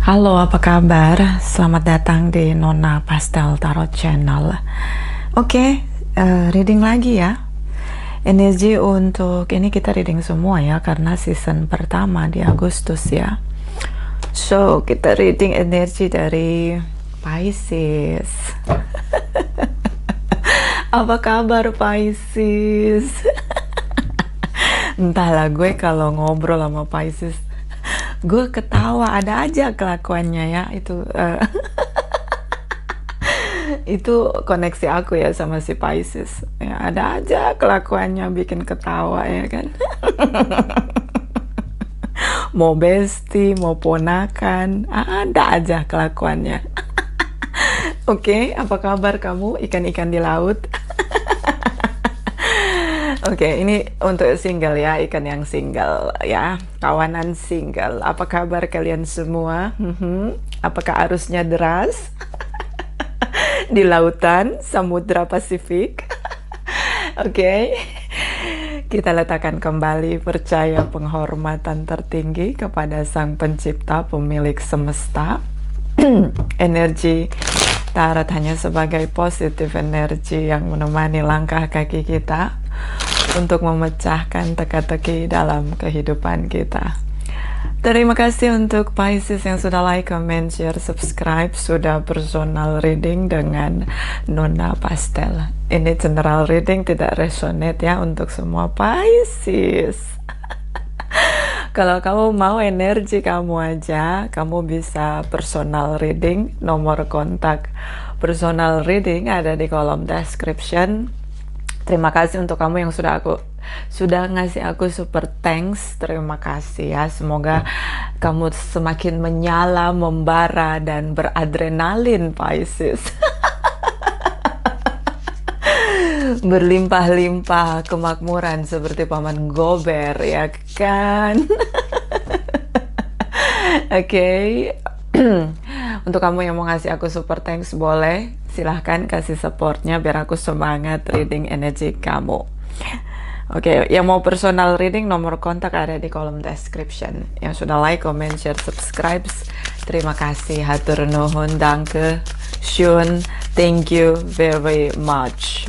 Halo, apa kabar? Selamat datang di Nona Pastel Tarot Channel. Oke, reading lagi ya. Energi untuk ini kita reading semua ya, karena season pertama di Agustus ya. So, kita reading energi dari Pisces. Apa kabar Pisces? Entahlah, gue kalau ngobrol sama Pisces gue ketawa, ada aja kelakuannya ya. Itu koneksi aku ya sama si Pisces ya, ada aja kelakuannya bikin ketawa ya kan. Mau bestie, mau ponakan, ada aja kelakuannya. Oke, apa kabar kamu ikan-ikan di laut? Oke, ini untuk single ya, ikan yang single ya, kawanan single. Apa kabar kalian semua? Apakah arusnya deras di lautan Samudra Pasifik? Oke, kita letakkan kembali percaya penghormatan tertinggi kepada Sang Pencipta, pemilik semesta. Energi tarot hanya sebagai positif energi yang menemani langkah kaki kita untuk memecahkan teka-teki dalam kehidupan kita. Terima kasih untuk Pisces yang sudah like, comment, share, subscribe, sudah personal reading dengan Nona Pastel. Ini general reading, tidak resonate ya untuk semua Pisces. Kalau kamu mau energi kamu aja, kamu bisa personal reading. Nomor kontak personal reading ada di kolom description. Terima kasih untuk kamu yang sudah ngasih aku super thanks. Terima kasih ya. Semoga kamu semakin menyala, membara, dan beradrenalin Pisces. Berlimpah-limpah kemakmuran seperti Paman Gober ya kan. Oke. Untuk kamu yang mau ngasih aku super thanks, boleh silahkan kasih supportnya biar aku semangat reading energi kamu. Oke, yang mau personal reading nomor kontak ada di kolom description. Yang sudah like, comment, share, subscribe, terima kasih. Hatur nuhun, danke, schön, thank you very much.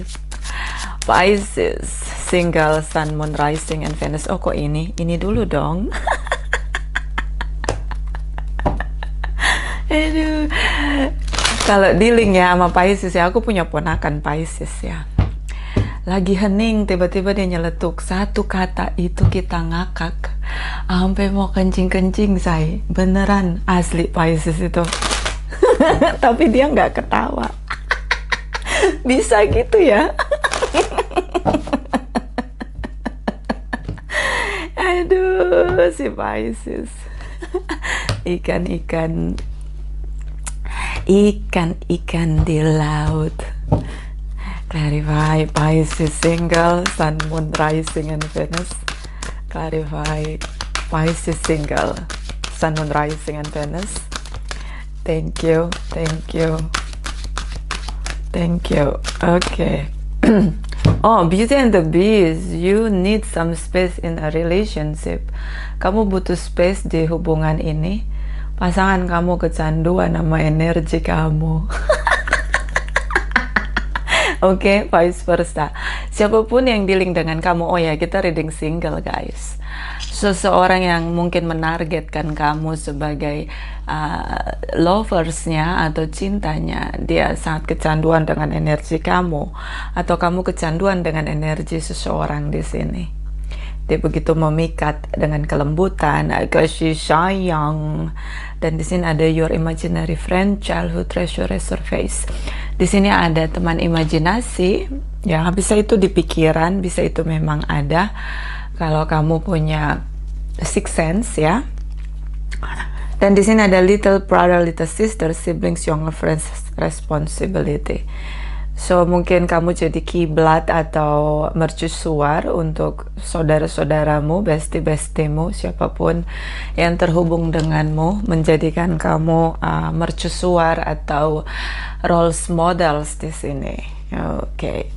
Pisces, single, sun, moon, rising, and Venus. Oh kok ini dulu dong. Aduh, kalau dealing ya sama Pisces ya, aku punya ponakan Pisces ya. Lagi hening, tiba-tiba dia nyeletuk satu kata, itu kita ngakak sampai mau kencing-kencing, say. Beneran asli Pisces itu. Tapi dia nggak ketawa. Bisa gitu ya. Aduh, si Pisces. Ikan-ikan di laut. Clarify Pisces single, sun, moon, rising, and Venus. Clarify Pisces single, sun, moon, rising, and Venus. Thank you. Okay. Oh, Beauty and the Beast, you need some space in a relationship. Kamu butuh space di hubungan ini. Pasangan kamu kecanduan sama energi kamu. Oke, vice versa. Siapapun yang dealing dengan kamu, oh ya, kita reading single guys. Seseorang yang mungkin menargetkan kamu sebagai loversnya atau cintanya, dia sangat kecanduan dengan energi kamu, atau kamu kecanduan dengan energi seseorang di sini. Dia begitu memikat dengan kelembutan, kasih sayang. Dan di sini ada your imaginary friend, childhood treasure resurface. Di sini ada teman imajinasi, ya bisa itu di pikiran, bisa itu memang ada. Kalau kamu punya sixth sense ya. Dan di sini ada little brother, little sister, siblings, younger friends, responsibility. So mungkin kamu jadi kiblat atau mercusuar untuk saudara-saudaramu, bestie-bestiemu, siapapun yang terhubung denganmu, menjadikan kamu mercusuar atau role models di sini. Oke.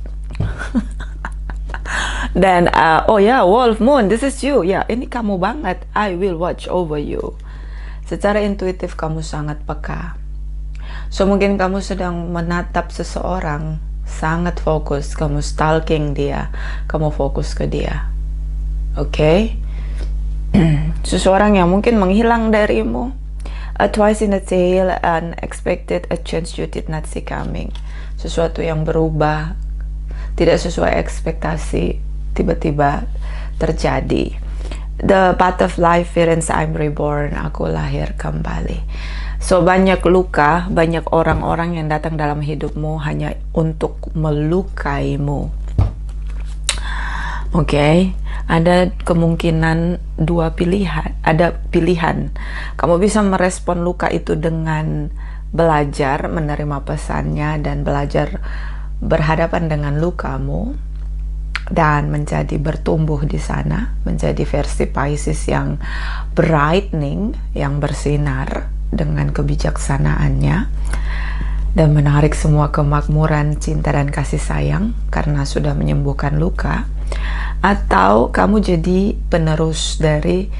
Dan oh ya, Wolf Moon, this is you. Ya, ini kamu banget. I will watch over you. Secara intuitif kamu sangat peka. So mungkin kamu sedang menatap seseorang, sangat fokus, kamu stalking dia, kamu fokus ke dia. Oke? Seseorang yang mungkin menghilang darimu. A twice in a tale, unexpected, a change you did not see coming. Sesuatu yang berubah, tidak sesuai ekspektasi, tiba-tiba terjadi. The path of life, Firenze, I'm reborn, aku lahir kembali. So banyak luka, banyak orang-orang yang datang dalam hidupmu hanya untuk melukaimu. Oke, ada kemungkinan dua pilihan, ada pilihan. Kamu bisa merespon luka itu dengan belajar menerima pesannya dan belajar berhadapan dengan lukamu dan menjadi bertumbuh di sana, menjadi versi Pisces yang brightening, yang bersinar dengan kebijaksanaannya dan menarik semua kemakmuran, cinta dan kasih sayang karena sudah menyembuhkan luka. Atau kamu jadi penerus dari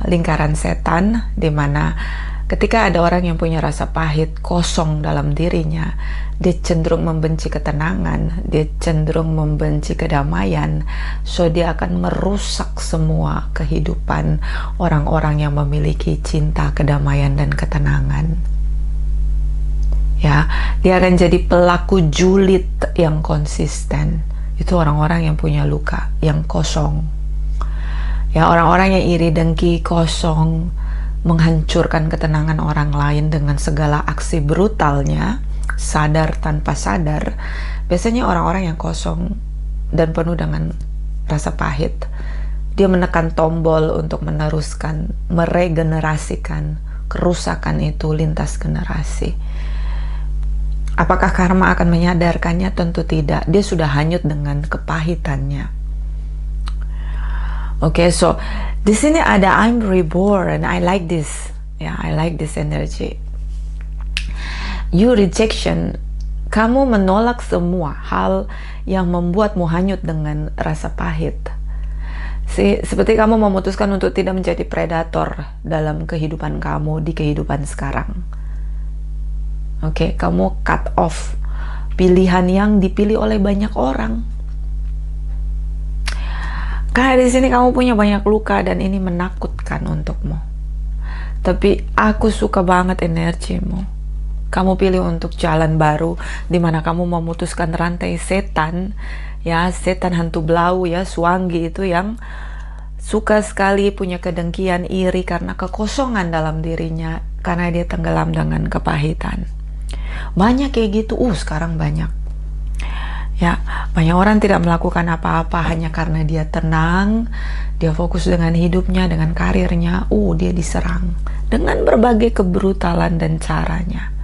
lingkaran setan, di mana ketika ada orang yang punya rasa pahit, kosong dalam dirinya, dia cenderung membenci ketenangan, dia cenderung membenci kedamaian, so dia akan merusak semua kehidupan orang-orang yang memiliki cinta, kedamaian, dan ketenangan. Ya, dia akan jadi pelaku julid yang konsisten. Itu orang-orang yang punya luka, yang kosong. Ya, orang-orang yang iri, dengki, kosong, menghancurkan ketenangan orang lain dengan segala aksi brutalnya, sadar tanpa sadar. Biasanya orang-orang yang kosong dan penuh dengan rasa pahit, dia menekan tombol untuk meneruskan, meregenerasikan kerusakan itu lintas generasi. Apakah karma akan menyadarkannya? Tentu tidak. Dia sudah hanyut dengan kepahitannya. Oke, so di sini ada I'm reborn. I like this. Ya, I like this energy. You rejection. Kamu menolak semua hal yang membuatmu hanyut dengan rasa pahit. Seperti kamu memutuskan untuk tidak menjadi predator dalam kehidupan kamu di kehidupan sekarang. Oke, kamu cut off pilihan yang dipilih oleh banyak orang. Karena di sini kamu punya banyak luka dan ini menakutkan untukmu. Tapi aku suka banget energimu. Kamu pilih untuk jalan baru di mana kamu memutuskan rantai setan, ya, setan hantu blau, ya, Swangi itu yang suka sekali punya kedengkian, iri karena kekosongan dalam dirinya, karena dia tenggelam dengan kepahitan. Banyak kayak gitu, sekarang banyak. Ya, banyak orang tidak melakukan apa-apa hanya karena dia tenang, dia fokus dengan hidupnya, dengan karirnya, dia diserang dengan berbagai kebrutalan dan caranya.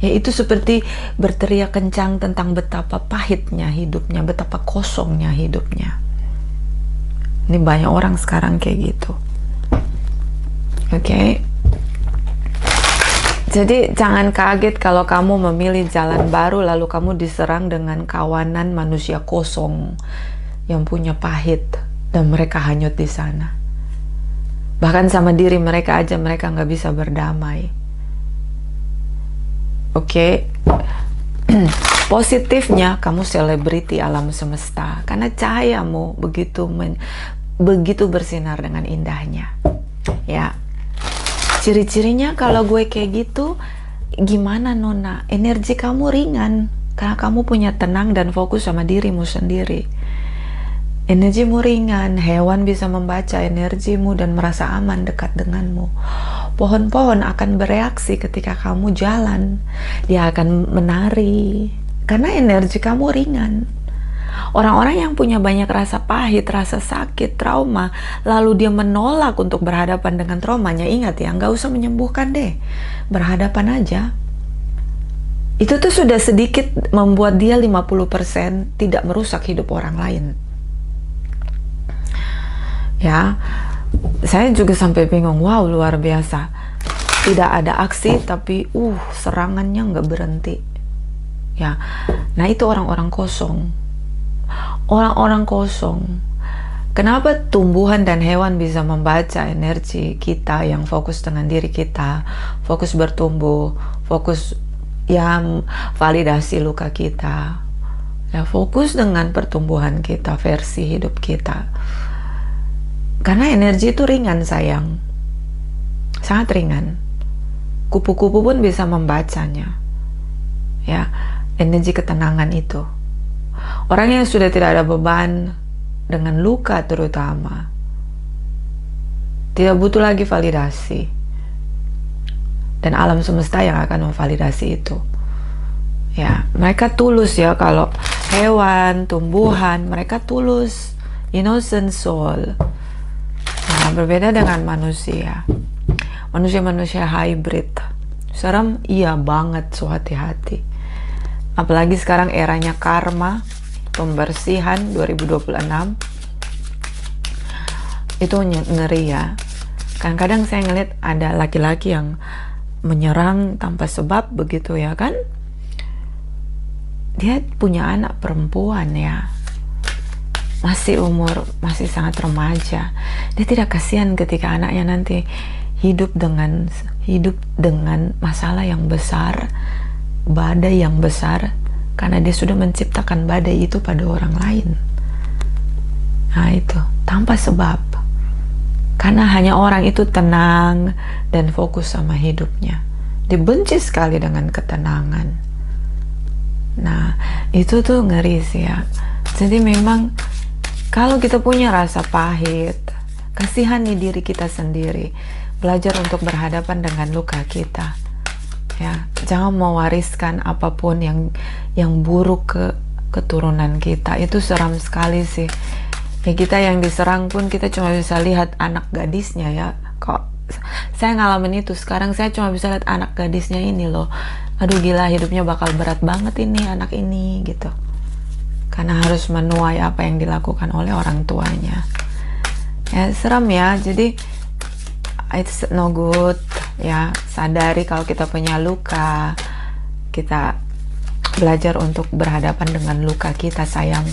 Ya, itu seperti berteriak kencang tentang betapa pahitnya hidupnya, betapa kosongnya hidupnya. Ini banyak orang sekarang kayak gitu. Oke. Jadi jangan kaget kalau kamu memilih jalan baru lalu kamu diserang dengan kawanan manusia kosong yang punya pahit dan mereka hanyut di sana. Bahkan sama diri mereka aja mereka nggak bisa berdamai. Oke. Positifnya kamu selebriti alam semesta karena cahayamu begitu bersinar dengan indahnya. Ya. Ciri-cirinya kalau gue kayak gitu, gimana Nona? Energi kamu ringan, karena kamu punya tenang dan fokus sama dirimu sendiri. Energimu ringan, hewan bisa membaca energimu dan merasa aman dekat denganmu. Pohon-pohon akan bereaksi ketika kamu jalan, dia akan menari, karena energi kamu ringan. Orang-orang yang punya banyak rasa pahit, rasa sakit, trauma, lalu dia menolak untuk berhadapan dengan traumanya, ingat ya, nggak usah menyembuhkan deh, berhadapan aja. Itu tuh sudah sedikit membuat dia 50% tidak merusak hidup orang lain. Ya, saya juga sampai bingung, wow luar biasa. Tidak ada aksi tapi serangannya nggak berhenti. Ya, nah itu orang-orang kosong. Orang-orang kosong Kenapa tumbuhan dan hewan bisa membaca energi kita yang fokus dengan diri kita, fokus bertumbuh, fokus yang validasi luka kita, ya fokus dengan pertumbuhan kita, versi hidup kita. Karena energi itu ringan sayang, sangat ringan. Kupu-kupu pun bisa membacanya, ya, energi ketenangan itu. Orang yang sudah tidak ada beban dengan luka terutama, tidak butuh lagi validasi, dan alam semesta yang akan memvalidasi itu. Ya, mereka tulus ya. Kalau hewan, tumbuhan, mereka tulus, innocent soul. Nah, berbeda dengan manusia. Manusia-manusia hybrid. Serem, iya banget, so hati-hati. Apalagi sekarang eranya karma, pembersihan 2026. Itu ngeri ya. Kadang-kadang saya ngeliat ada laki-laki yang menyerang tanpa sebab begitu ya kan. Dia punya anak perempuan ya, masih sangat remaja. Dia tidak kasihan ketika anaknya nanti hidup dengan masalah yang besar, badai yang besar, karena dia sudah menciptakan badai itu pada orang lain. Nah itu, tanpa sebab. Karena hanya orang itu tenang dan fokus sama hidupnya. Dibenci sekali dengan ketenangan. Nah, itu tuh ngeri sih ya. Jadi memang kalau kita punya rasa pahit, kasihani diri kita sendiri. Belajar untuk berhadapan dengan luka kita. Ya, jangan mewariskan apapun yang buruk ke keturunan kita. Itu seram sekali sih. Ya, kita yang diserang pun kita cuma bisa lihat anak gadisnya ya. Kok saya ngalamin itu sekarang, saya cuma bisa lihat anak gadisnya ini loh. Aduh gila, hidupnya bakal berat banget ini anak ini gitu. Karena harus menuai apa yang dilakukan oleh orang tuanya. Ya, seram ya. Jadi it's no good ya. Sadari kalau kita punya luka, kita belajar untuk berhadapan dengan luka kita sayang,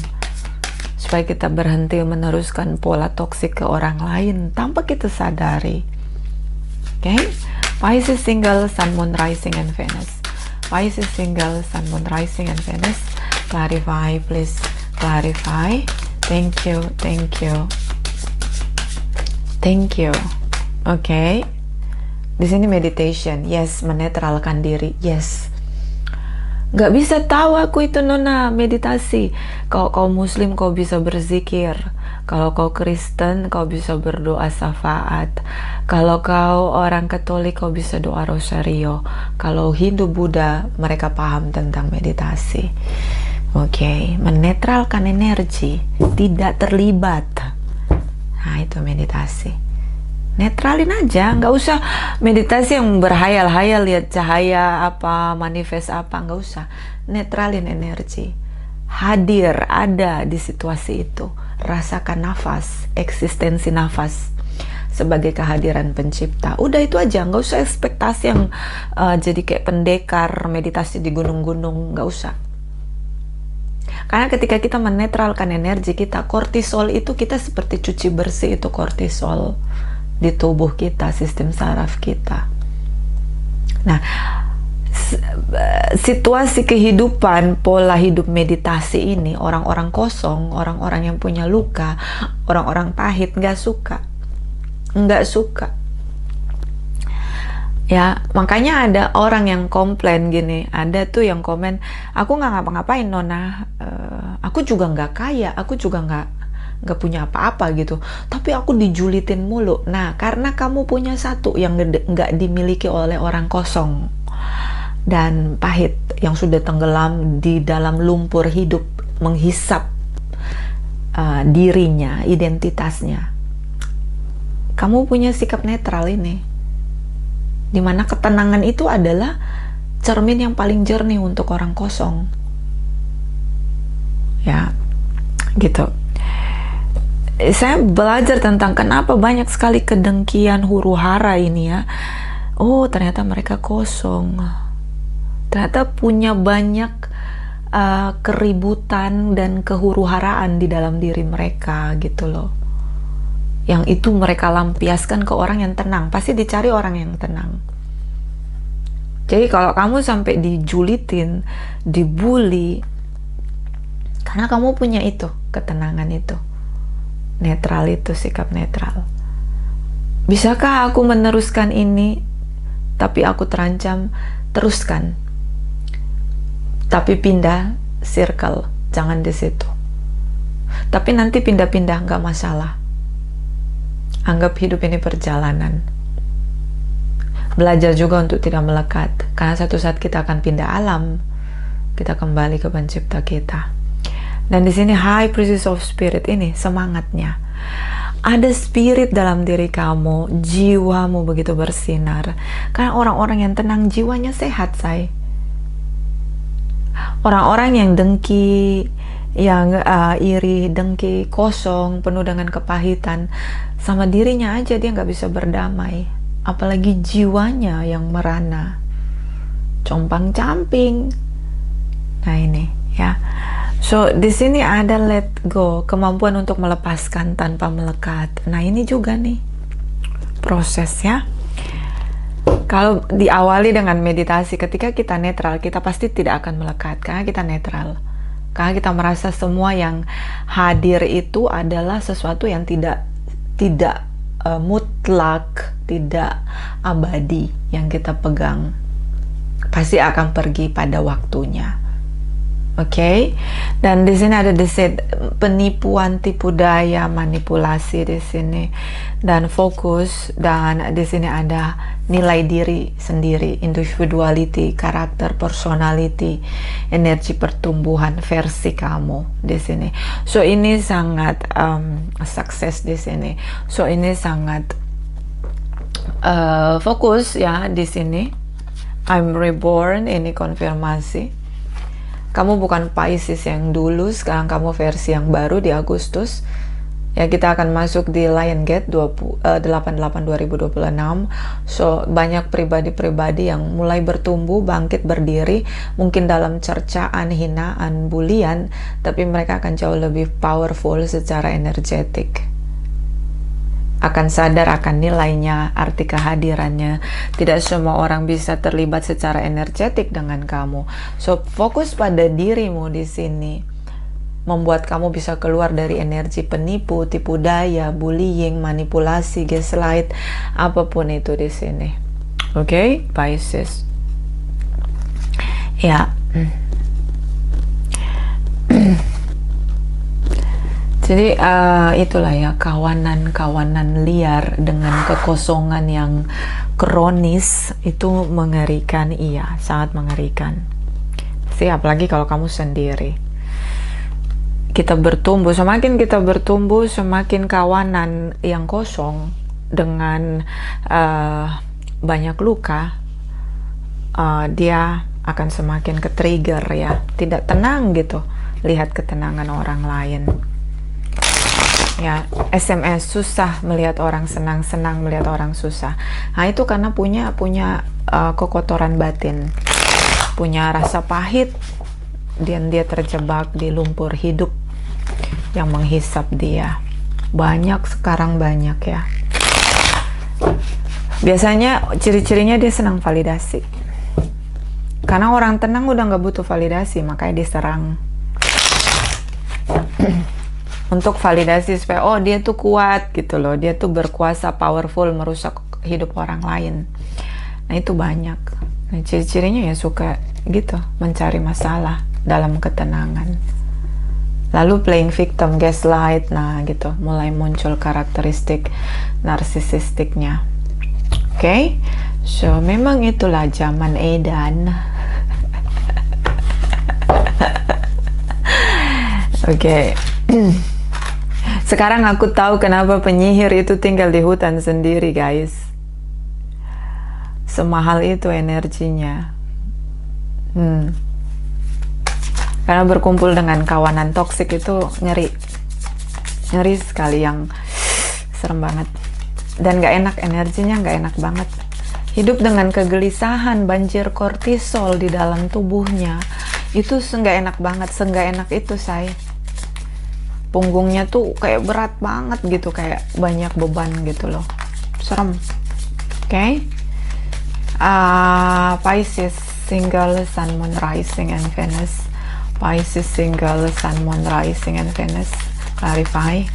supaya kita berhenti meneruskan pola toksik ke orang lain tanpa kita sadari. Oke, Pisces single Sun Moon Rising and Venus. Pisces single Sun Moon Rising and Venus. Clarify please, clarify. Thank you, thank you, thank you. Oke, di sini meditation, yes, menetralkan diri, yes. Gak bisa tahu aku itu nona meditasi. Kalau kau Muslim kau bisa berzikir, kalau kau Kristen kau bisa berdoa syafaat, kalau kau orang Katolik kau bisa doa rosario, kalau Hindu Buddha mereka paham tentang meditasi. Oke, menetralkan energi, tidak terlibat. Nah itu meditasi. Netralin aja, nggak usah meditasi yang berhayal-hayal, lihat cahaya apa, manifest apa, nggak usah. Netralin energi, hadir, ada di situasi itu, rasakan nafas, eksistensi nafas sebagai kehadiran pencipta. Udah itu aja, nggak usah ekspektasi yang jadi kayak pendekar meditasi di gunung-gunung, nggak usah. Karena ketika kita menetralkan energi kita, kortisol itu kita seperti cuci bersih itu kortisol di tubuh kita, sistem saraf kita. Nah, situasi kehidupan, pola hidup meditasi ini, orang-orang kosong, orang-orang yang punya luka, orang-orang pahit, nggak suka. Ya, makanya ada orang yang komplain gini, ada tuh yang komen, aku nggak ngapa-ngapain nona, aku juga nggak kaya, aku juga nggak punya apa-apa gitu, tapi aku dijulitin mulu. Nah, karena kamu punya satu yang nggak dimiliki oleh orang kosong dan pahit, yang sudah tenggelam di dalam lumpur hidup, menghisap dirinya, identitasnya. Kamu punya sikap netral ini, dimana ketenangan itu adalah cermin yang paling jernih untuk orang kosong. Ya, gitu. Saya belajar tentang kenapa banyak sekali kedengkian, huru-hara ini ya. Oh, ternyata mereka kosong. Ternyata punya banyak keributan dan kehuru-haraan di dalam diri mereka gitu loh. yang itu mereka lampiaskan ke orang yang tenang. Pasti dicari orang yang tenang. Jadi kalau kamu sampai dijulitin, dibully, karena kamu punya itu, ketenangan itu, netral itu, sikap netral. Bisakah aku meneruskan ini, tapi aku terancam? Teruskan. Tapi pindah circle, jangan di situ. Tapi nanti pindah-pindah, nggak masalah. Anggap hidup ini perjalanan. Belajar juga untuk tidak melekat, karena satu saat kita akan pindah alam, kita kembali ke pencipta kita. Dan di sini High Priestess of Spirit ini semangatnya. Ada spirit dalam diri kamu, jiwamu begitu bersinar. Karena orang-orang yang tenang jiwanya sehat, say. Orang-orang yang dengki, yang iri, dengki, kosong, penuh dengan kepahitan, sama dirinya aja dia nggak bisa berdamai. Apalagi jiwanya yang merana, compang-camping. Nah ini ya. So di sini ada let go, kemampuan untuk melepaskan tanpa melekat. Nah ini juga nih proses ya. Kalau diawali dengan meditasi, ketika kita netral, kita pasti tidak akan melekat karena kita netral. Karena kita merasa semua yang hadir itu adalah sesuatu yang tidak mutlak, tidak abadi yang kita pegang. Pasti akan pergi pada waktunya. Oke, dan di sini ada desit, penipuan, tipu daya, manipulasi di sini, dan fokus, dan di sini ada nilai diri sendiri, individuality, karakter, personality, energi pertumbuhan versi kamu di sini. So ini sangat sukses di sini. So ini sangat fokus ya di sini. I'm reborn, ini konfirmasi. Kamu bukan Pisces yang dulu, sekarang kamu versi yang baru di Agustus. Ya, kita akan masuk di Lion Gate 88-2026. So, banyak pribadi-pribadi yang mulai bertumbuh, bangkit, berdiri, mungkin dalam cercaan, hinaan, bulian, tapi mereka akan jauh lebih powerful secara energetik. Akan sadar akan nilainya, arti kehadirannya. Tidak semua orang bisa terlibat secara energetik dengan kamu. So, fokus pada dirimu di sini. Membuat kamu bisa keluar dari energi penipu, tipu daya, bullying, manipulasi, gaslight, apapun itu di sini. Oke, Pisces. Ya. Jadi itulah ya, kawanan-kawanan liar dengan kekosongan yang kronis itu mengerikan, iya, sangat mengerikan. Apalagi kalau kamu sendiri. Kita bertumbuh, semakin kita bertumbuh, semakin kawanan yang kosong dengan banyak luka, dia akan semakin ke-trigger ya, tidak tenang gitu, lihat ketenangan orang lain. Ya, SMS susah melihat orang senang melihat orang susah. Nah itu karena punya kekotoran batin, punya rasa pahit, dan dia terjebak di lumpur hidup yang menghisap dia. Banyak sekarang, banyak ya. Biasanya ciri-cirinya dia senang validasi. Karena orang tenang udah nggak butuh validasi, makanya diserang. Untuk validasi supaya oh dia tuh kuat gitu loh, dia tuh berkuasa, powerful, merusak hidup orang lain. Nah itu banyak. Nah, ciri-cirinya ya suka gitu, mencari masalah dalam ketenangan. Lalu playing victim, gaslight, nah gitu, mulai muncul karakteristik narsisistiknya. Oke, so memang itulah zaman edan. Oke. Sekarang aku tahu kenapa penyihir itu tinggal di hutan sendiri, guys. Semahal itu energinya. Karena berkumpul dengan kawanan toksik itu ngeri sekali, yang serem banget. Dan gak enak, energinya gak enak banget. Hidup dengan kegelisahan, banjir kortisol di dalam tubuhnya, itu nggak enak banget, nggak enak itu, say. punggungnya tuh kayak berat banget gitu, kayak banyak beban gitu loh, serem. Oke. Pisces single Sun Moon Rising and Venus. Pisces single Sun Moon Rising and Venus. Clarify.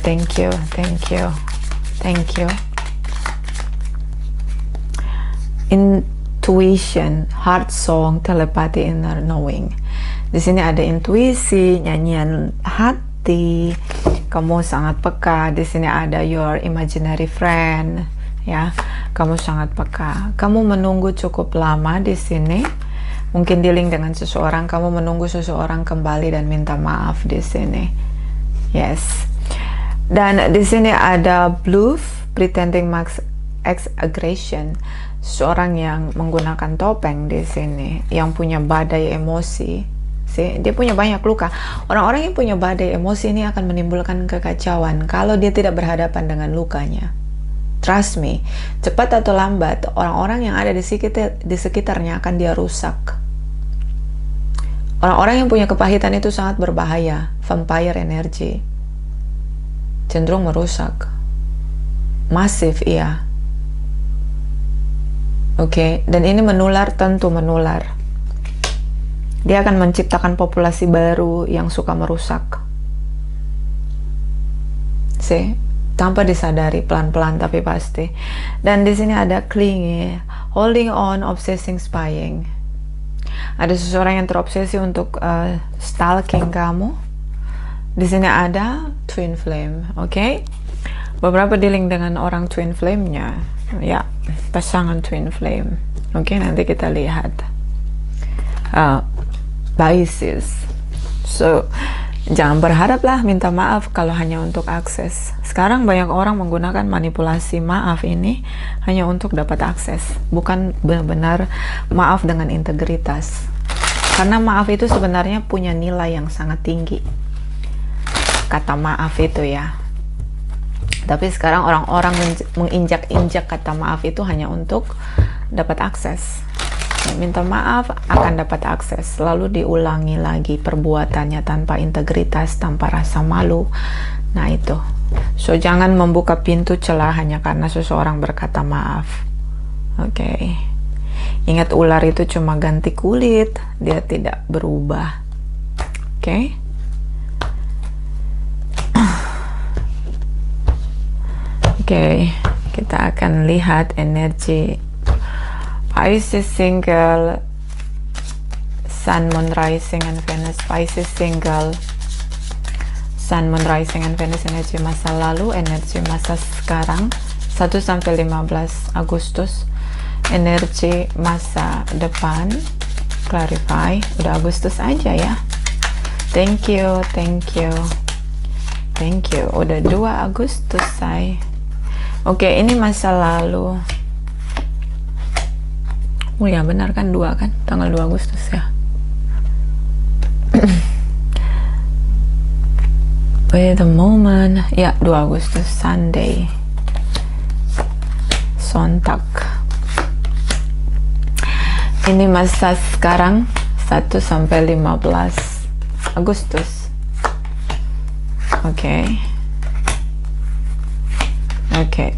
Thank you, thank you, thank you. Intuition, heart song, telepathy, inner knowing. Di sini ada intuisi, nyanyian hati. Kamu sangat peka. Di sini ada your imaginary friend, ya. Kamu sangat peka. Kamu menunggu cukup lama di sini. Mungkin dealing dengan seseorang, kamu menunggu seseorang kembali dan minta maaf di sini. Yes. Dan di sini ada bluff, pretending max exaggeration. Seorang yang menggunakan topeng di sini, yang punya badai emosi. See, dia punya banyak luka. Orang-orang yang punya badai emosi ini akan menimbulkan kekacauan kalau dia tidak berhadapan dengan lukanya. Trust me, cepat atau lambat, orang-orang yang ada di sekitarnya akan dia rusak. Orang-orang yang punya kepahitan itu sangat berbahaya. Vampire energy. Cenderung merusak. Masif, iya. Oke, dan ini menular, tentu menular. Dia akan menciptakan populasi baru yang suka merusak. See, tanpa disadari, pelan-pelan tapi pasti. Dan di sini ada clingy, holding on, obsessing, spying. Ada seseorang yang terobsesi untuk stalking kamu. Di sini ada twin flame, oke? Beberapa dealing dengan orang twin flame-nya, ya, pasangan twin flame. Oke, nanti kita lihat. Pisces. So, jangan berharaplah minta maaf kalau hanya untuk akses. Sekarang banyak orang menggunakan manipulasi maaf ini hanya untuk dapat akses, bukan benar-benar maaf dengan integritas. Karena maaf itu sebenarnya punya nilai yang sangat tinggi. Kata maaf itu ya. Tapi sekarang orang-orang menginjak-injak kata maaf itu hanya untuk dapat akses. Minta maaf akan dapat akses, lalu diulangi lagi perbuatannya tanpa integritas, tanpa rasa malu. Nah itu. So jangan membuka pintu celah hanya karena seseorang berkata maaf. Oke. Ingat, ular itu cuma ganti kulit, dia tidak berubah. Oke. Oke, kita akan lihat energi Pisces single Sun, Moon, Rising, and Venus. Pisces single Sun, Moon, Rising, and Venus. Energi masa lalu, energi masa sekarang 1-15 Agustus. Energi masa depan, clarify. Udah Agustus aja ya. Thank you, thank you, thank you. Udah 2 Agustus say. Oke, ini masa lalu. Oh ya, benar kan 2 kan? Tanggal 2 Agustus ya. Wait a moment. Ya, 2 Agustus, Sunday. Sontak. Ini masa sekarang 1-15 Agustus. Oke. Oke.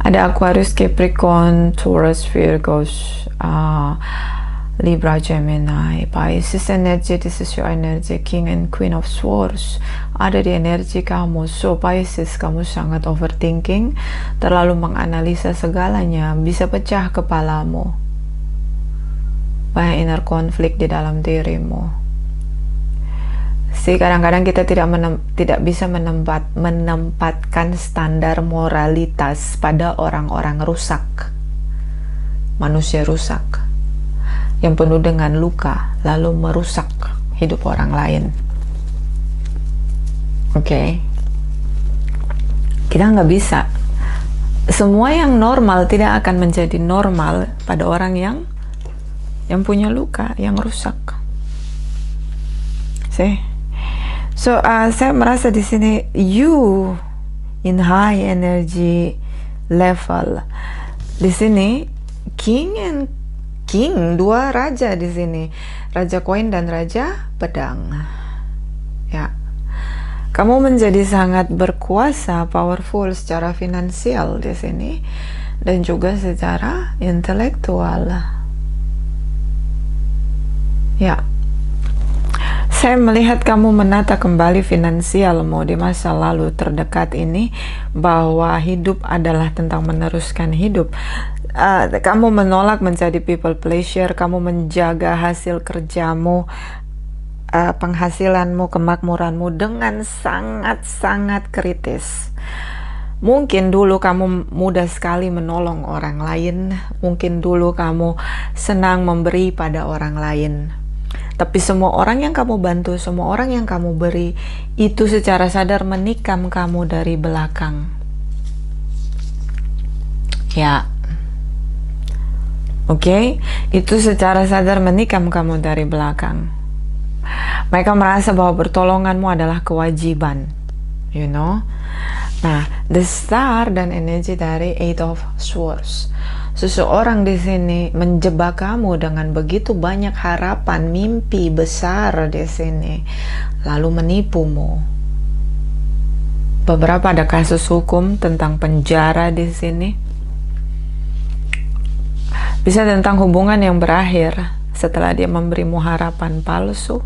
Ada Aquarius, Capricorn, Taurus, Virgo, Libra, Gemini, Pisces energy. This is your energy, King and Queen of Swords. Ada di energi kamu. So Pisces, kamu sangat overthinking, terlalu menganalisa segalanya, bisa pecah kepalamu. Banyak inner konflik di dalam dirimu. Kadang-kadang kita tidak bisa menempatkan standar moralitas pada orang-orang rusak, manusia rusak yang penuh dengan luka, lalu merusak hidup orang lain. Oke. Kita nggak bisa. Semua yang normal tidak akan menjadi normal pada orang yang punya luka, yang rusak. So, saya merasa di sini you in high energy level. Di sini King, 2 raja di sini. Raja koin dan Raja pedang. Ya. Kamu menjadi sangat berkuasa, powerful secara finansial di sini dan juga secara intelektual. Ya. Saya melihat kamu menata kembali finansialmu di masa lalu terdekat ini, bahwa hidup adalah tentang meneruskan hidup. Kamu menolak menjadi people pleasure, kamu menjaga hasil kerjamu, penghasilanmu, kemakmuranmu dengan sangat-sangat kritis. Mungkin dulu kamu mudah sekali menolong orang lain, mungkin dulu kamu senang memberi pada orang lain. Tapi semua orang yang kamu bantu, semua orang yang kamu beri, itu secara sadar menikam kamu dari belakang. Ya. Oke, itu secara sadar menikam kamu dari belakang. Mereka merasa bahwa pertolonganmu adalah kewajiban. You know? Nah, the star dan energi dari Eight of Swords. Seseorang di sini menjebak kamu dengan begitu banyak harapan, mimpi besar di sini, lalu menipumu. Beberapa ada kasus hukum tentang penjara di sini. Bisa tentang hubungan yang berakhir setelah dia memberimu harapan palsu.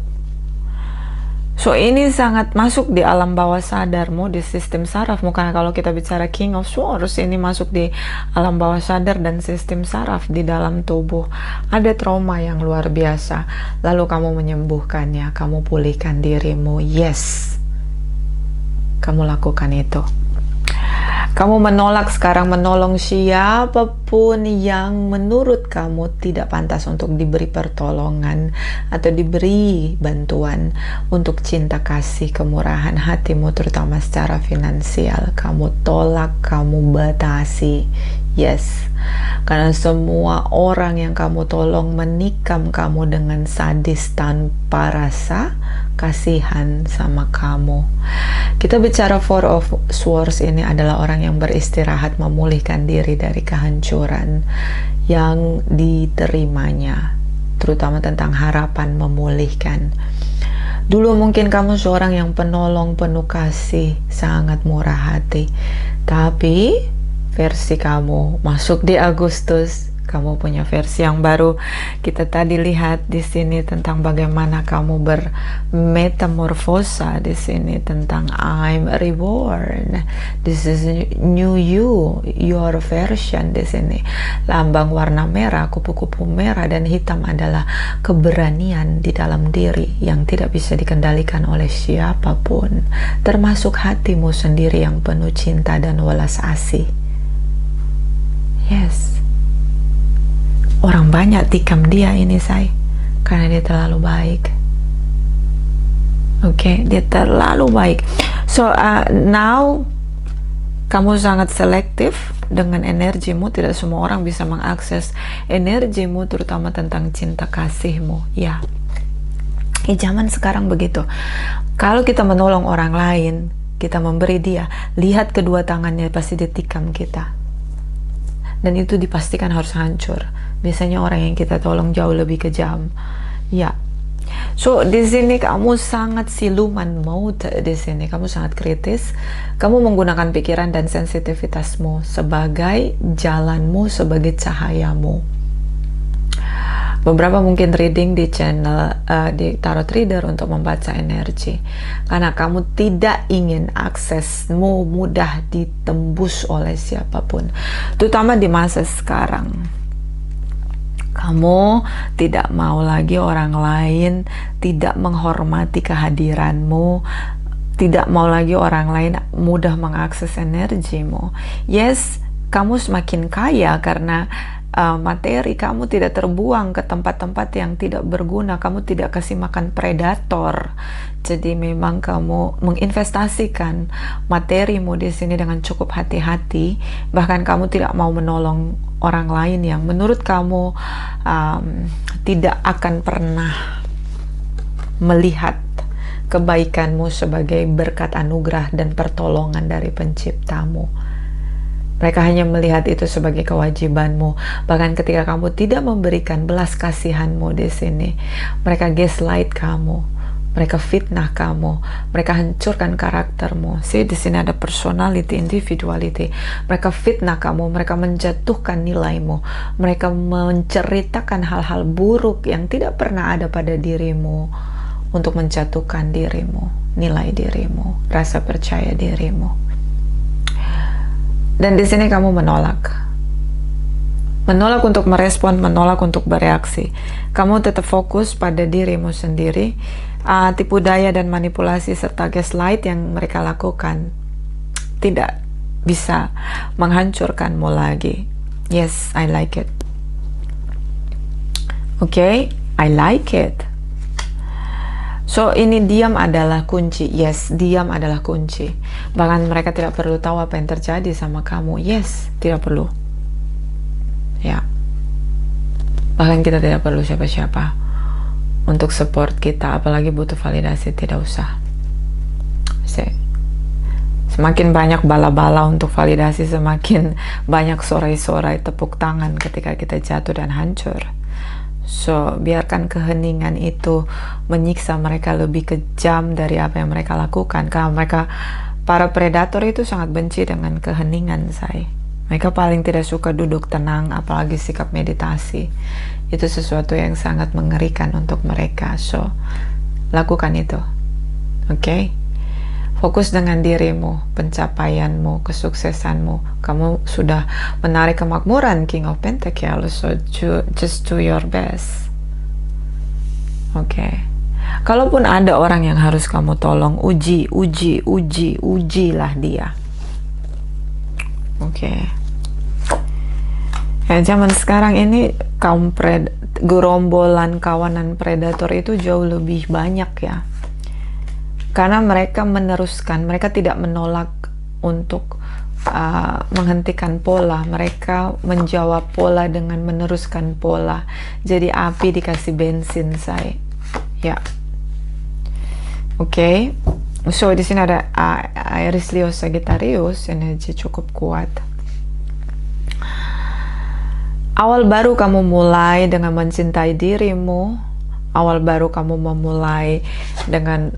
So ini sangat masuk di alam bawah sadarmu, di sistem sarafmu, karena kalau kita bicara King of Swords, ini masuk di alam bawah sadar dan sistem saraf di dalam tubuh. Ada trauma yang luar biasa, lalu kamu menyembuhkannya, kamu pulihkan dirimu. Yes, kamu lakukan itu. Kamu menolak sekarang menolong siapapun yang menurut kamu tidak pantas untuk diberi pertolongan atau diberi bantuan untuk cinta kasih kemurahan hatimu, terutama secara finansial. Kamu tolak, kamu batasi. Yes, karena semua orang yang kamu tolong menikam kamu dengan sadis tanpa rasa kasihan sama kamu. Kita bicara Four of Swords, ini adalah orang yang beristirahat memulihkan diri dari kehancuran yang diterimanya, terutama tentang harapan memulihkan. Dulu mungkin kamu seorang yang penolong, penuh kasih, sangat murah hati, tapi versi kamu masuk di Agustus, kamu punya versi yang baru. Kita tadi lihat di sini tentang bagaimana kamu bermetamorfosa di sini tentang I'm reborn. This is new you, your version di sini. Lambang warna merah, kupu-kupu merah dan hitam adalah keberanian di dalam diri yang tidak bisa dikendalikan oleh siapapun, termasuk hatimu sendiri yang penuh cinta dan welas asih. Yes. Orang banyak tikam dia ini, say, karena dia terlalu baik. Oke, dia terlalu baik. So now kamu sangat selektif dengan energimu. Tidak semua orang bisa mengakses energimu, terutama tentang cinta kasihmu. Ya, zaman sekarang begitu. Kalau kita menolong orang lain, kita memberi dia, lihat kedua tangannya pasti ditikam kita. Dan itu dipastikan harus hancur. Biasanya orang yang kita tolong jauh lebih kejam. Ya. So di sini kamu sangat siluman maut. Di sini kamu sangat kritis. Kamu menggunakan pikiran dan sensitivitasmu sebagai jalanmu, sebagai cahayamu. Beberapa mungkin reading di channel di Tarot Reader untuk membaca energi, karena kamu tidak ingin aksesmu mudah ditembus oleh siapapun, terutama di masa sekarang. Kamu tidak mau lagi orang lain tidak menghormati kehadiranmu, tidak mau lagi orang lain mudah mengakses energimu. Yes, kamu semakin kaya karena materi kamu tidak terbuang ke tempat-tempat yang tidak berguna. Kamu tidak kasih makan predator. Jadi memang kamu menginvestasikan materimu di sini dengan cukup hati-hati. Bahkan kamu tidak mau menolong orang lain yang menurut kamu tidak akan pernah melihat kebaikanmu sebagai berkat anugerah dan pertolongan dari penciptamu. Mereka hanya melihat itu sebagai kewajibanmu. Bahkan ketika kamu tidak memberikan belas kasihanmu di sini, mereka gaslight kamu, mereka fitnah kamu, mereka hancurkan karaktermu. Di sini ada personality, individuality. Mereka fitnah kamu, mereka menjatuhkan nilaimu, mereka menceritakan hal-hal buruk yang tidak pernah ada pada dirimu untuk menjatuhkan dirimu, nilai dirimu, rasa percaya dirimu. Dan di sini kamu menolak untuk merespon, menolak untuk bereaksi. Kamu tetap fokus pada dirimu sendiri. Tipu daya dan manipulasi serta gaslight yang mereka lakukan tidak bisa menghancurkanmu lagi. Yes, I like it. Okay, I like it. So, ini diam adalah kunci. Yes, diam adalah kunci. Bahkan mereka tidak perlu tahu apa yang terjadi sama kamu. Yes, tidak perlu. Ya. Bahkan kita tidak perlu siapa-siapa untuk support kita, apalagi butuh validasi, tidak usah. Semakin banyak bala-bala untuk validasi, semakin banyak sorai-sorai tepuk tangan ketika kita jatuh dan hancur. So, biarkan keheningan itu menyiksa mereka lebih kejam dari apa yang mereka lakukan. Karena mereka, para predator itu sangat benci dengan keheningan, Mereka paling tidak suka duduk tenang, apalagi sikap meditasi. Itu sesuatu yang sangat mengerikan untuk mereka. So, lakukan itu. Okay? Fokus dengan dirimu, pencapaianmu, kesuksesanmu. Kamu sudah menarik kemakmuran, King of Pentacles. So, just do your best. Okay. Kalaupun ada orang yang harus kamu tolong, ujilah dia. Okay. Zaman sekarang ini gerombolan kawanan predator itu jauh lebih banyak ya. Karena mereka meneruskan, mereka tidak menolak untuk menghentikan pola. Mereka menjawab pola dengan meneruskan pola. Jadi api dikasih bensin, Ya. Oke. So di sini ada Aries, Leo, Sagittarius, energi cukup kuat. Awal baru kamu mulai dengan mencintai dirimu. Awal baru kamu memulai dengan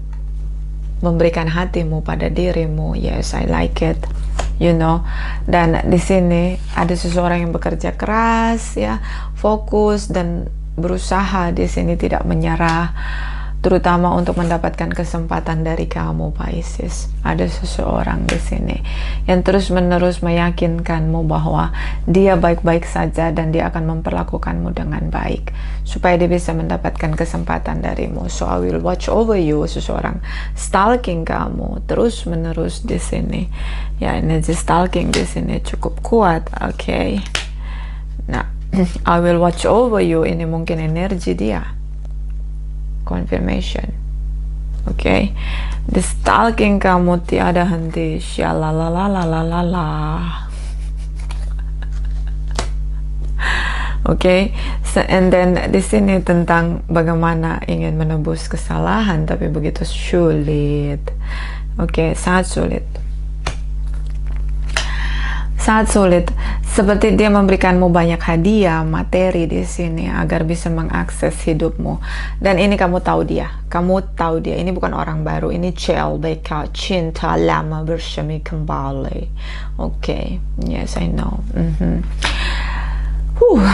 memberikan hatimu pada dirimu. Yes, I like it. Dan di sini ada seseorang yang bekerja keras, ya, fokus dan berusaha di sini tidak menyerah, terutama untuk mendapatkan kesempatan dari kamu, Pisces. Ada seseorang di sini yang terus-menerus meyakinkanmu bahwa dia baik-baik saja dan dia akan memperlakukanmu dengan baik supaya dia bisa mendapatkan kesempatan darimu. So I will watch over you. Seseorang stalking kamu terus-menerus di sini. Ya, energi stalking di sini cukup kuat. Okay. Nah, I will watch over you. Ini mungkin energi dia. Confirmation. Okay. The stalking kamu tiada henti. Shalalalalala. Okay. And then di sini tentang bagaimana ingin menebus kesalahan, tapi begitu sulit. Okay, sangat sulit. Sangat sulit. Seperti dia memberikanmu banyak hadiah, materi di sini agar bisa mengakses hidupmu. Dan ini kamu tahu dia. Kamu tahu dia. Ini bukan orang baru. Ini CLBK, cinta lama bersemi kembali. Okay. Yes, I know.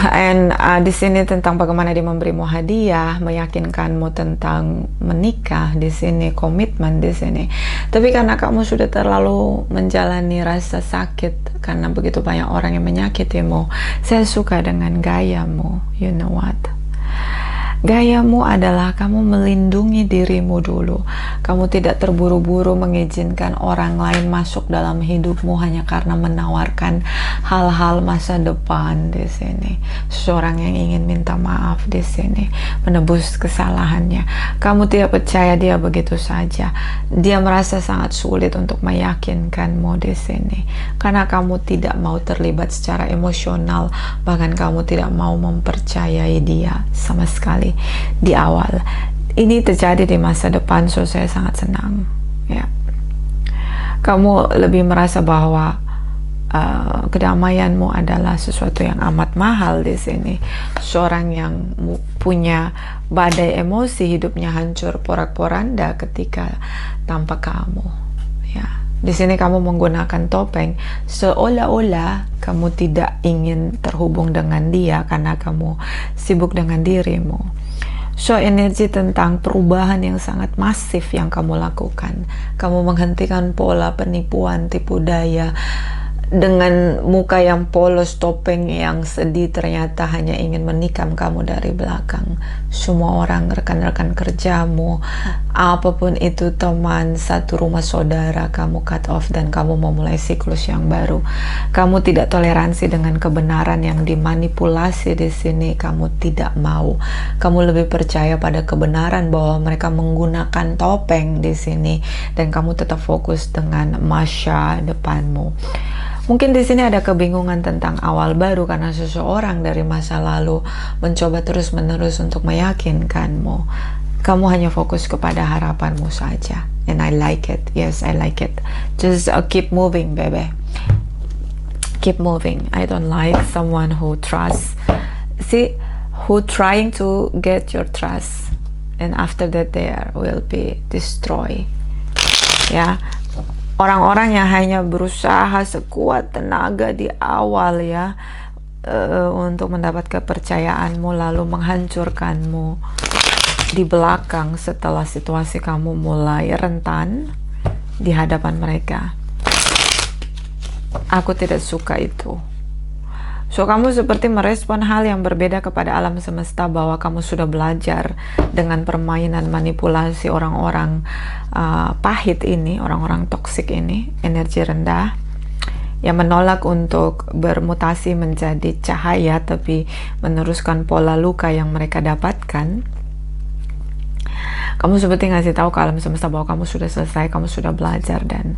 And di sini tentang bagaimana dia memberimu hadiah, meyakinkanmu tentang menikah di sini, komitmen di sini. Tapi karena kamu sudah terlalu menjalani rasa sakit karena begitu banyak orang yang menyakitimu, saya suka dengan gayamu. You know what? Gayamu adalah kamu melindungi dirimu dulu. Kamu tidak terburu-buru mengizinkan orang lain masuk dalam hidupmu hanya karena menawarkan hal-hal masa depan di sini. Seseorang yang ingin minta maaf di sini, menebus kesalahannya. Kamu tidak percaya dia begitu saja. Dia merasa sangat sulit untuk meyakinkanmu di sini karena kamu tidak mau terlibat secara emosional, bahkan kamu tidak mau mempercayai dia sama sekali di awal. Ini terjadi di masa depan, so saya sangat senang, ya. Kamu lebih merasa bahwa Kedamaianmu adalah sesuatu yang amat mahal di sini. Seorang yang punya badai emosi, hidupnya hancur porak-poranda ketika tanpa kamu. Ya, di sini kamu menggunakan topeng seolah-olah kamu tidak ingin terhubung dengan dia karena kamu sibuk dengan dirimu. So, energi tentang perubahan yang sangat masif yang kamu lakukan. Kamu menghentikan pola penipuan, tipu daya. Dengan muka yang polos, topeng yang sedih, ternyata hanya ingin menikam kamu dari belakang. Semua orang, rekan-rekan kerjamu, apapun itu, teman, satu rumah saudara, kamu cut off dan kamu memulai siklus yang baru. Kamu tidak toleransi dengan kebenaran yang dimanipulasi di sini. Kamu tidak mau. Kamu lebih percaya pada kebenaran bahwa mereka menggunakan topeng di sini, dan kamu tetap fokus dengan Masya depanmu. Mungkin di sini ada kebingungan tentang awal baru karena seseorang dari masa lalu mencoba terus-menerus untuk meyakinkanmu. Kamu hanya fokus kepada harapanmu saja. And I like it. Yes, I like it. Just keep moving, baby. Keep moving. I don't like someone who trusts. See, who trying to get your trust. And after that there will be destroy. Ya. Orang-orang yang hanya berusaha sekuat tenaga di awal ya untuk mendapat kepercayaanmu lalu menghancurkanmu di belakang setelah situasi kamu mulai rentan di hadapan mereka. Aku tidak suka itu. So, kamu seperti merespon hal yang berbeda kepada alam semesta bahwa kamu sudah belajar dengan permainan manipulasi orang-orang pahit ini, orang-orang toksik ini, energi rendah, yang menolak untuk bermutasi menjadi cahaya tapi meneruskan pola luka yang mereka dapatkan. Kamu seperti ngasih tahu ke alam semesta bahwa kamu sudah selesai, kamu sudah belajar, dan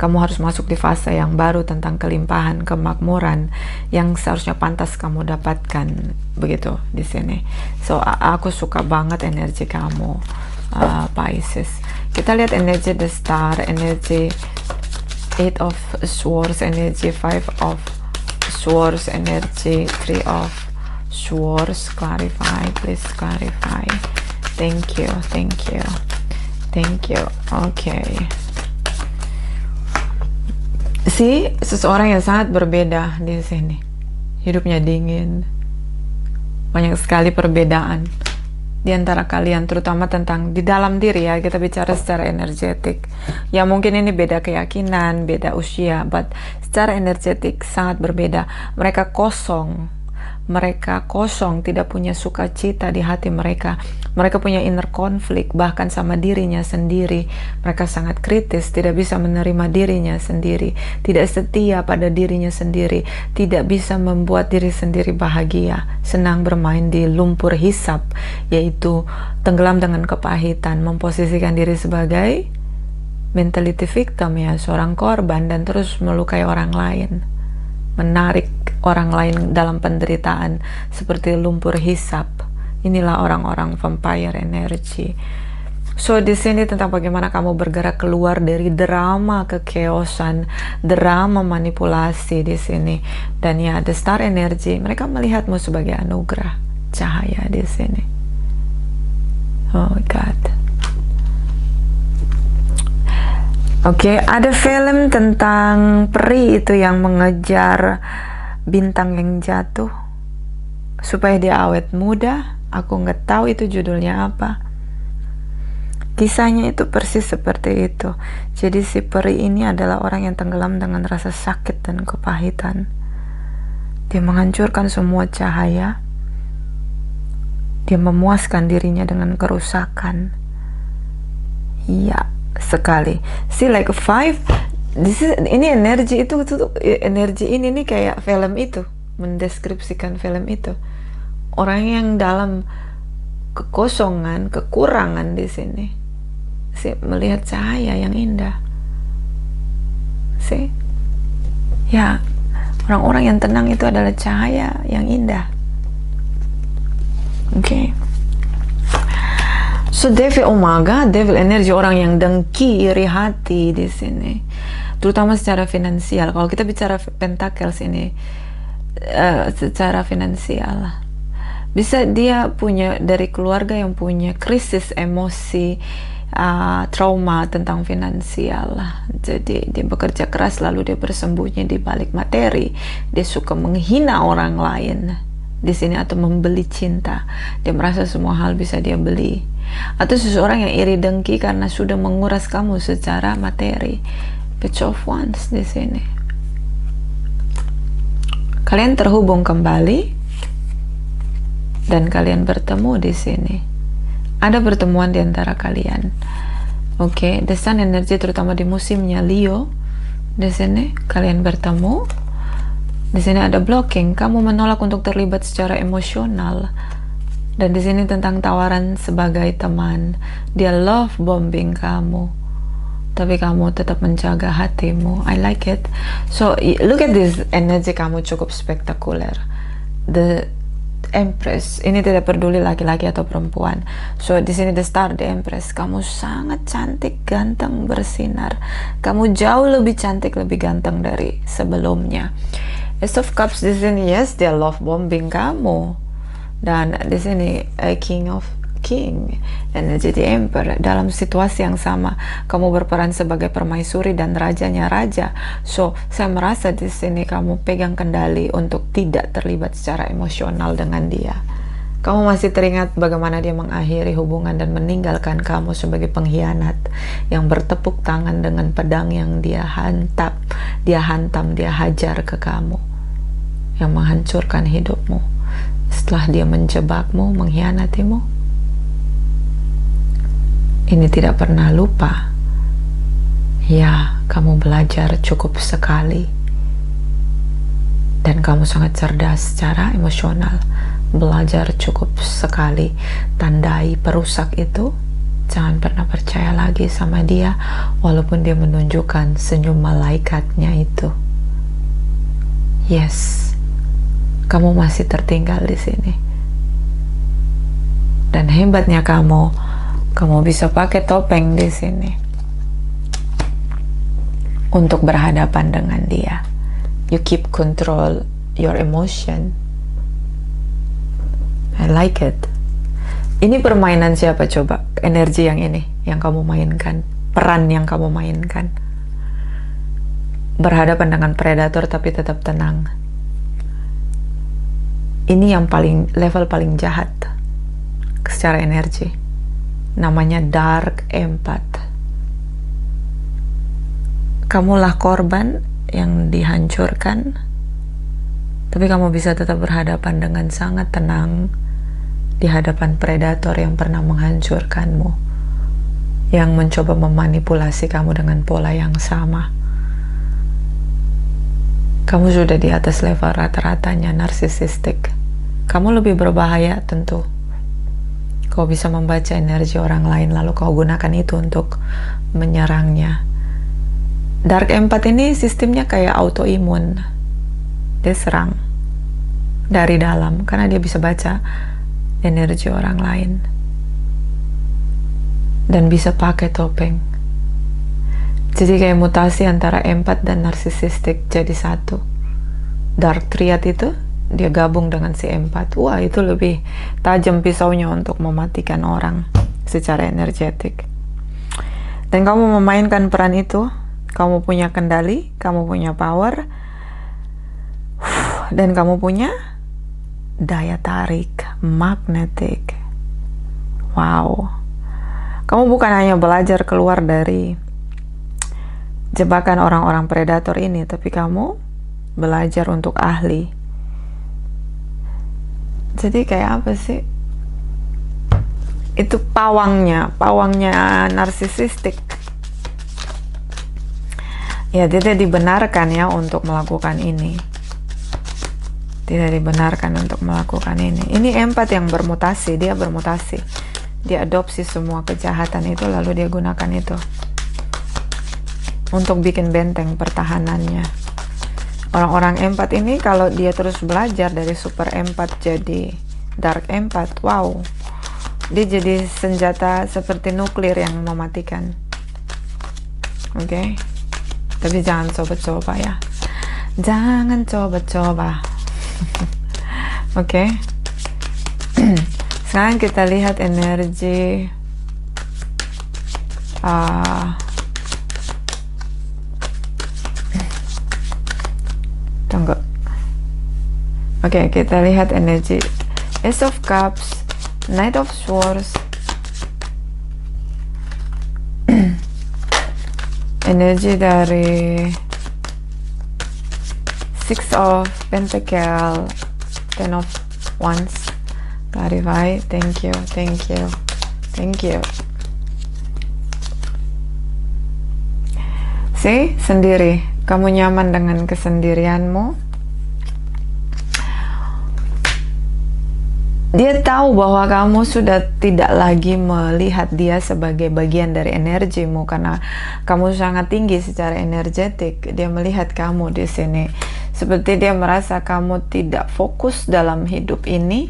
kamu harus masuk di fase yang baru tentang kelimpahan, kemakmuran yang seharusnya pantas kamu dapatkan, begitu di sini. So, aku suka banget energi kamu, Pisces. Kita lihat energi The Star, energi 8 of Swords, energi 5 of Swords, energi 3 of Swords. Clarify, please clarify. Thank you, thank you, thank you. Okay. Si seseorang yang sangat berbeda di sini. Hidupnya dingin. Banyak sekali perbedaan di antara kalian, terutama tentang di dalam diri ya. Kita bicara secara energetik. Ya mungkin ini beda keyakinan, beda usia, but secara energetik sangat berbeda. Mereka kosong. Mereka kosong, tidak punya sukacita di hati mereka. Mereka punya inner konflik, bahkan sama dirinya sendiri. Mereka sangat kritis, tidak bisa menerima dirinya sendiri, tidak setia pada dirinya sendiri, tidak bisa membuat diri sendiri bahagia, senang bermain di lumpur hisap, yaitu tenggelam dengan kepahitan, memposisikan diri sebagai mentality victim ya, seorang korban, dan terus melukai orang lain, menarik orang lain dalam penderitaan seperti lumpur hisap. Inilah orang-orang vampire energy. So, di sini tentang bagaimana kamu bergerak keluar dari drama kekeosan, drama manipulasi di sini. Dan ya, The Star energy, mereka melihatmu sebagai anugerah, cahaya di sini. Oh my God. Oke, ada film tentang peri itu yang mengejar bintang yang jatuh supaya dia awet muda. Aku nggak tahu itu judulnya apa. Kisahnya itu persis seperti itu. Jadi si peri ini adalah orang yang tenggelam dengan rasa sakit dan kepahitan. Dia menghancurkan semua cahaya. Dia memuaskan dirinya dengan kerusakan. Iya sekali. See like five. Ini energi itu energi ini nih kayak film itu, mendeskripsikan film itu. Orang yang dalam kekosongan, kekurangan di sini, si melihat cahaya yang indah. Si, ya, orang-orang yang tenang itu adalah cahaya yang indah. Oke. So devil, oh my God, devil energi, orang yang dengki, iri hati di sini. terutama secara finansial. Kalau kita bicara Pentacles ini, secara finansial, bisa dia punya dari keluarga yang punya krisis emosi, trauma tentang finansial. Jadi dia bekerja keras lalu dia bersembunyi di balik materi. Dia suka menghina orang lain di sini atau membeli cinta. Dia merasa semua hal bisa dia beli. Atau seseorang yang iri dengki karena sudah menguras kamu secara materi. Page of Wands di sini. Kalian terhubung kembali dan kalian bertemu di sini. Ada pertemuan di antara kalian. Oke, The Sun energi terutama di musimnya Leo. Di sini kalian bertemu. Di sini ada blocking. Kamu menolak untuk terlibat secara emosional. Dan di sini tentang tawaran sebagai teman. Dia love bombing kamu. Tapi kamu tetap menjaga hatimu. I like it. So, look at this. Energi kamu cukup spektakuler. The Empress. Ini tidak peduli laki-laki atau perempuan. So, di sini the Star, the Empress. Kamu sangat cantik, ganteng, bersinar. Kamu jauh lebih cantik, lebih ganteng dari sebelumnya. Ace of Cups di sini, yes, dia love bombing kamu. Dan di sini King, energi di Emperor. Dalam situasi yang sama, kamu berperan sebagai permaisuri dan rajanya raja. So, saya merasa di sini kamu pegang kendali untuk tidak terlibat secara emosional dengan dia. Kamu masih teringat bagaimana dia mengakhiri hubungan dan meninggalkan kamu sebagai pengkhianat yang bertepuk tangan dengan pedang yang dia hantam, dia hajar ke kamu, yang menghancurkan hidupmu. Setelah dia menjebakmu, mengkhianatimu, ini tidak pernah lupa. Ya, kamu belajar cukup sekali. Dan kamu sangat cerdas secara emosional. Belajar cukup sekali. Tandai perusak itu. Jangan pernah percaya lagi sama dia, walaupun dia menunjukkan senyum malaikatnya itu. Yes, kamu masih tertinggal di sini. Dan hebatnya kamu bisa pakai topeng di sini untuk berhadapan dengan dia. You keep control your emotion. I like it. Ini permainan siapa coba? Energi yang ini, yang kamu mainkan, peran yang kamu mainkan. Berhadapan dengan predator tapi tetap tenang. Ini yang level paling jahat secara energi. Namanya Dark Empath. Kamulah korban yang dihancurkan, tapi kamu bisa tetap berhadapan dengan sangat tenang di hadapan predator yang pernah menghancurkanmu, yang mencoba memanipulasi kamu dengan pola yang sama. Kamu sudah di atas level rata-ratanya narsisistik. Kamu lebih berbahaya tentu. Kau bisa membaca energi orang lain lalu kau gunakan itu untuk menyerangnya. Dark Empath ini sistemnya kayak autoimun. Dia serang dari dalam karena dia bisa baca energi orang lain. Dan bisa pakai topeng. Jadi kayak mutasi antara empath dan narsisistik jadi satu. Dark Triad itu dia gabung dengan si empath. Wah, itu lebih tajam pisaunya untuk mematikan orang secara energetik. Dan kamu memainkan peran itu. Kamu punya kendali, kamu punya power, dan kamu punya daya tarik magnetik. Wow. Kamu bukan hanya belajar keluar dari jebakan orang-orang predator ini, tapi kamu belajar untuk ahli. Jadi kayak apa sih? Itu pawangnya narsisistik. Ya, tidak dibenarkan ya untuk melakukan ini. Tidak dibenarkan untuk melakukan ini. Ini empath yang bermutasi, dia bermutasi. Dia adopsi semua kejahatan itu lalu dia gunakan itu untuk bikin benteng pertahanannya. Orang-orang empath ini kalau dia terus belajar dari super empath jadi dark empath, wow. Dia jadi senjata seperti nuklir yang mematikan. Oke. Tapi jangan coba-coba ya. Jangan coba-coba. Oke. Sekarang kita lihat energi tunggu. Oke, kita lihat energi Ace of Cups, Knight of Swords, energi dari Six of Pentacle, Ten of Wands. Clarify. Thank you, thank you, thank you. See, sendiri. Kamu nyaman dengan kesendirianmu. Dia tahu bahwa kamu sudah tidak lagi melihat dia sebagai bagian dari energimu karena kamu sangat tinggi secara energetik. Dia melihat kamu di sini seperti dia merasa kamu tidak fokus dalam hidup ini,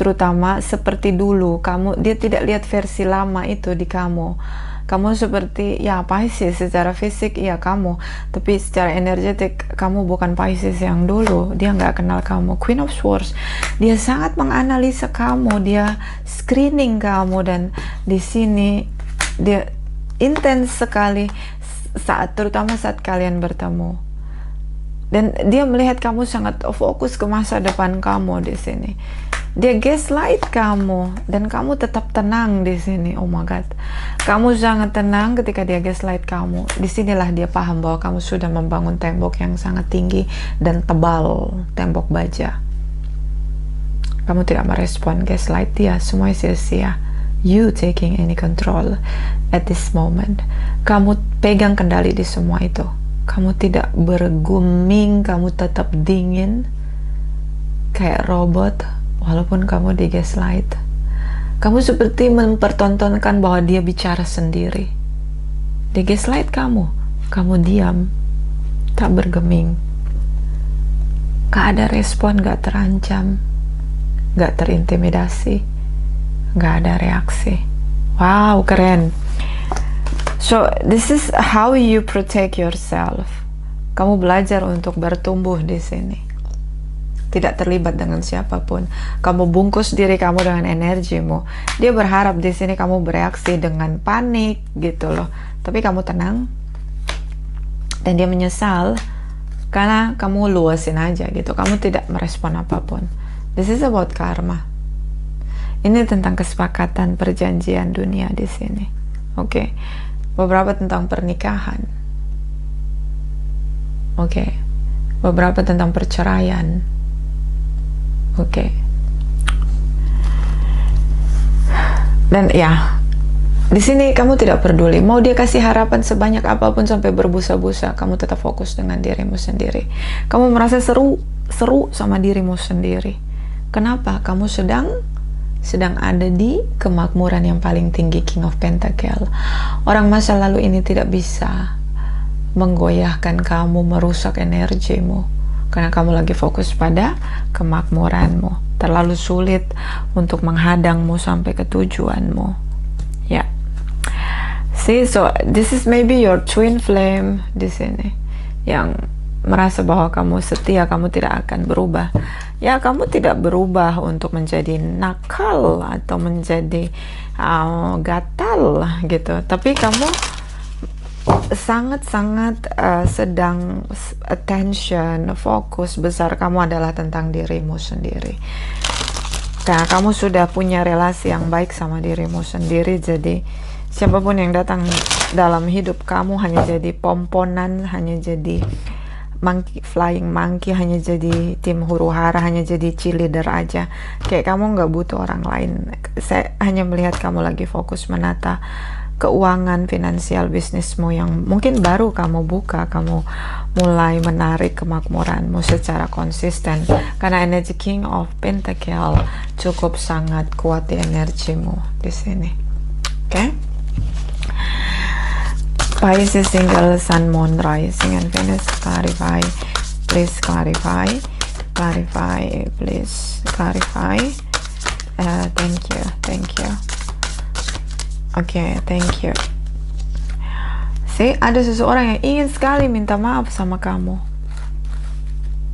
terutama seperti dulu. Dia tidak lihat versi lama itu di kamu. Kamu seperti ya Pisces secara fisik, ya kamu, tapi secara energetik kamu bukan Pisces yang dulu. Dia nggak kenal kamu. Queen of Swords, dia sangat menganalisa kamu, dia screening kamu, dan di sini dia intens sekali terutama saat kalian bertemu. Dan dia melihat kamu sangat fokus ke masa depan kamu di sini. Dia gaslight kamu dan kamu tetap tenang di sini. Oh my god. Kamu sangat tenang ketika dia gaslight kamu. Disinilah dia paham bahwa kamu sudah membangun tembok yang sangat tinggi dan tebal, tembok baja. Kamu tidak merespon gaslight dia, semua sia-sia. You taking any control at this moment. Kamu pegang kendali di semua itu. Kamu tidak bergeming, kamu tetap dingin kayak robot. Walaupun kamu di gaslight, kamu seperti mempertontonkan bahwa dia bicara sendiri. Di gaslight kamu diam, tak bergeming, gak ada respon, gak terancam, gak terintimidasi, gak ada reaksi. Wow, keren. So, this is how you protect yourself. Kamu belajar untuk bertumbuh di sini. Tidak terlibat dengan siapapun. Kamu bungkus diri kamu dengan energimu. Dia berharap di sini kamu bereaksi dengan panik gitu loh. Tapi kamu tenang. Dan dia menyesal karena kamu luasin aja gitu. Kamu tidak merespon apapun. This is about karma. Ini tentang kesepakatan perjanjian dunia di sini. Oke. Beberapa tentang pernikahan. Oke. Beberapa tentang perceraian. Oke. Dan ya, di sini kamu tidak peduli. Mau dia kasih harapan sebanyak apapun sampai berbusa-busa, kamu tetap fokus dengan dirimu sendiri. Kamu merasa seru sama dirimu sendiri. Kenapa? Kamu sedang ada di kemakmuran yang paling tinggi, King of Pentacle. Orang masa lalu ini tidak bisa menggoyahkan kamu, merusak energimu. Karena kamu lagi fokus pada kemakmuranmu. Terlalu sulit untuk menghadangmu sampai ke tujuanmu. Ya. Yeah. See, so this is maybe your twin flame di sini yang merasa bahwa kamu setia, kamu tidak akan berubah. Ya, kamu tidak berubah untuk menjadi nakal atau menjadi gatal gitu. Tapi kamu sangat-sangat sedang attention, fokus besar kamu adalah tentang dirimu sendiri. Karena kamu sudah punya relasi yang baik sama dirimu sendiri, jadi siapapun yang datang dalam hidup kamu hanya jadi pomponan, hanya jadi flying monkey, hanya jadi tim huru hara, hanya jadi cheerleader aja. Kayak kamu nggak butuh orang lain. Saya hanya melihat kamu lagi fokus menata keuangan finansial bisnismu yang mungkin baru kamu buka. Kamu mulai menarik kemakmuranmu secara konsisten karena energi King of Pentacle cukup sangat kuat di energimu di sini. Oke? Pisces single sun moon rising and Venus. Clarify, please clarify, please clarify. Thank you. Okay, thank you. Ada seseorang yang ingin sekali minta maaf sama kamu.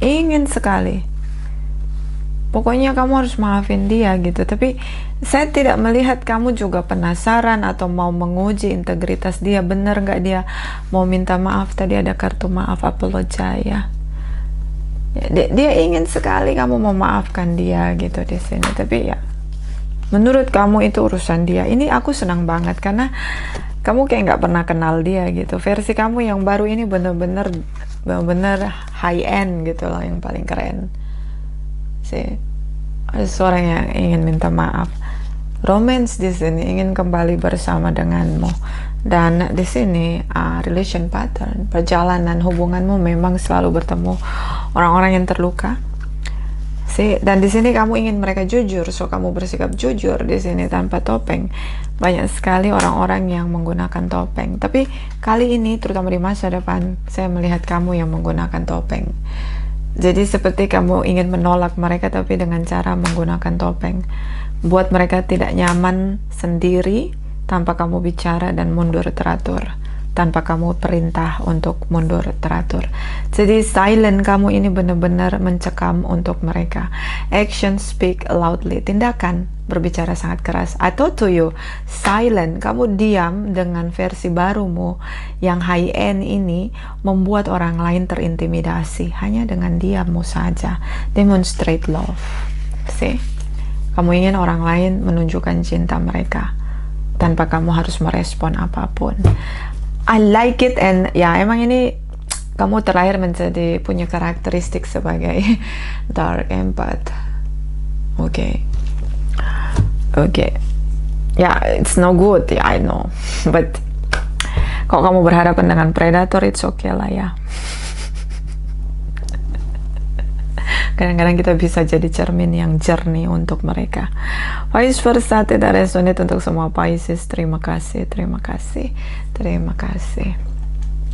Ingin sekali. Pokoknya kamu harus maafin dia gitu. Tapi saya tidak melihat kamu juga penasaran atau mau menguji integritas dia. Bener nggak dia mau minta maaf? Tadi ada kartu maaf, apologize ya. Dia ingin sekali kamu memaafkan dia gitu di sini. Tapi ya, menurut kamu itu urusan dia. Ini aku senang banget karena kamu kayak nggak pernah kenal dia gitu. Versi kamu yang baru ini bener-bener high end gitu loh, yang paling keren. Ada seorang yang ingin minta maaf. Romance di sini ingin kembali bersama denganmu. Dan di sini relation pattern, perjalanan hubunganmu memang selalu bertemu orang-orang yang terluka. Dan di sini kamu ingin mereka jujur, so kamu bersikap jujur di sini tanpa topeng. Banyak sekali orang-orang yang menggunakan topeng, tapi kali ini terutama di masa depan saya melihat kamu yang menggunakan topeng. Jadi seperti kamu ingin menolak mereka tapi dengan cara menggunakan topeng, buat mereka tidak nyaman sendiri tanpa kamu bicara dan mundur teratur, tanpa kamu perintah untuk mundur teratur. Jadi silent kamu ini benar-benar mencekam untuk mereka. Action speak loudly, tindakan berbicara sangat keras. I told to you, silent, kamu diam dengan versi barumu yang high end ini membuat orang lain terintimidasi hanya dengan diammu saja. Demonstrate love. Kamu ingin orang lain menunjukkan cinta mereka tanpa kamu harus merespon apapun. I like it, and ya emang ini kamu terlahir menjadi punya karakteristik sebagai dark empath. Oke. Ya, it's no good, ya, I know. But kalau kamu berhadapan dengan predator, it's okay lah ya. Kadang-kadang kita bisa jadi cermin yang jernih untuk mereka. Vice versa, tidak resonate untuk semua Pisces. Terima kasih.